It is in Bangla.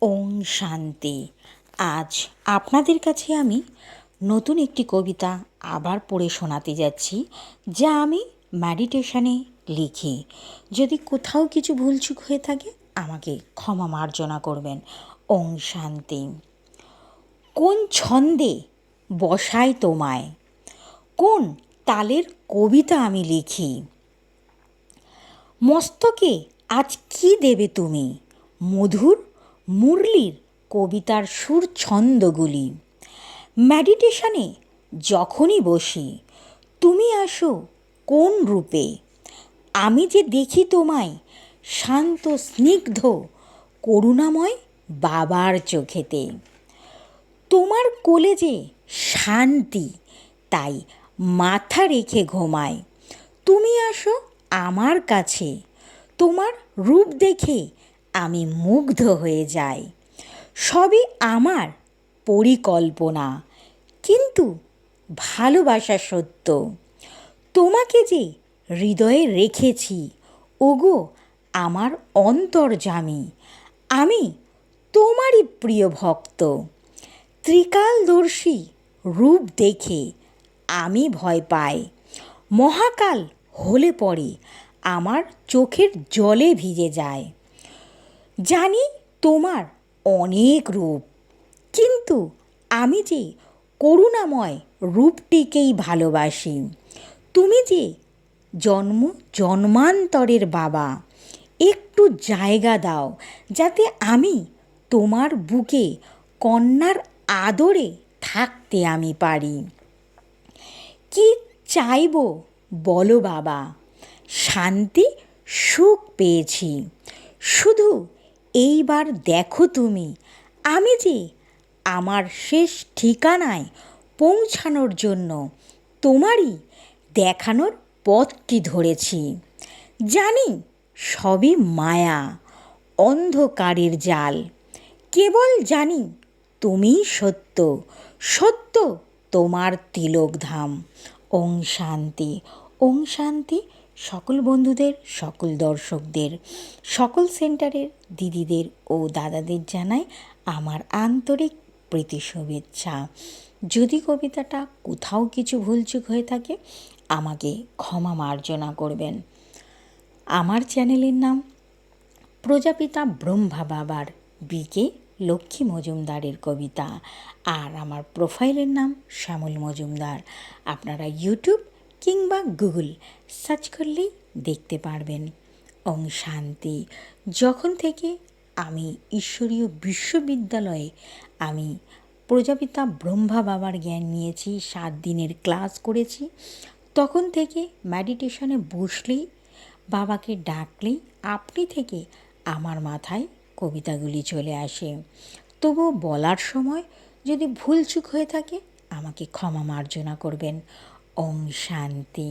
ওং শান্তি। আজ আপনাদের কাছে আমি নতুন একটি কবিতা আবার পড়ে শোনাতে যাচ্ছি, যা আমি মেডিটেশনে লিখি। যদি কোথাও কিছু ভুলচুক হয়ে থাকে আমাকে ক্ষমা মার্জনা করবেন। ওং শান্তি। কোন ছন্দে বসাই তোমায়, কোন তালের কবিতা আমি লিখি। মস্তকে আজ কি দেবে তুমি, মধুর মুরলির কবিতার সুর ছন্দগুলি। মেডিটেশনে যখনই বসি তুমি আসো কোন রূপে। আমি যে দেখি তোমায় শান্ত স্নিগ্ধ করুণাময় বাবার চোখেতে। তোমার কোলে যে শান্তি, তাই মাথা রেখে ঘুমায়। তুমি আসো আমার কাছে, তোমার রূপ দেখে আমি মুগ্ধ হয়ে যাই। সবই আমার পরিকল্পনা, কিন্তু ভালোবাসা সত্য। তোমাকে যে হৃদয়ে রেখেছি, ওগো আমার অন্তর্যামী। আমি তোমারই প্রিয় ভক্ত। ত্রিকালদর্শী রূপ দেখে আমি ভয় পাই। মহাকাল হলে পরে আমার চোখের জলে ভিজে যায়। জানি তোমার অনেক রূপ, কিন্তু আমি যে করুণাময় রূপটিকেই ভালোবাসি। তুমি যে জন্ম জন্মান্তরের বাবা, একটু জায়গা দাও যাতে আমি তোমার বুকে কন্যার আদরে থাকতে আমি পারি। কি চাইব বলো বাবা, শান্তি সুখ পেয়েছি। শুধু এইবার দেখো তুমি, আমি যে আমার শেষ ঠিকানায় পৌঁছানোর জন্য তোমারই দেখানোর পথটি ধরেছি। জানি সবই মায়া, অন্ধকারের জাল। কেবল জানি তুমিই সত্য, সত্য তোমার তিলকধাম। ওং শান্তি। ওং শান্তি। সকল বন্ধুদের, সকল দর্শকদের, সকল সেন্টারের দিদিদের ও দাদাদের জানাই আমার আন্তরিক প্রীতি শুভেচ্ছা। যদি কবিতাটা কোথাও কিছু ভুলচুক হয়ে থাকে আমাকে ক্ষমা মার্জনা করবেন। আমার চ্যানেলের নাম প্রজাপিতা ব্রহ্মা বাবার বিকে লক্ষ্মী মজুমদারের কবিতা, আর আমার প্রোফাইলের নাম শ্যামল মজুমদার। আপনারা ইউটিউব কিংবা গুগল সার্চ করলেই দেখতে পারবেন। ওং শান্তি। যখন থেকে আমি ঈশ্বরীয় বিশ্ববিদ্যালয়ে আমি প্রজাপিতা ব্রহ্মা বাবার জ্ঞান নিয়েছি, 7 দিনের ক্লাস করেছি, তখন থেকে মেডিটেশনে বসলেই, বাবাকে ডাকলেই আপনি থেকে আমার মাথায় কবিতাগুলি চলে আসে। তবুও বলার সময় যদি ভুলচুক হয়ে থাকে আমাকে ক্ষমা মার্জনা করবেন। ওং শান্তি।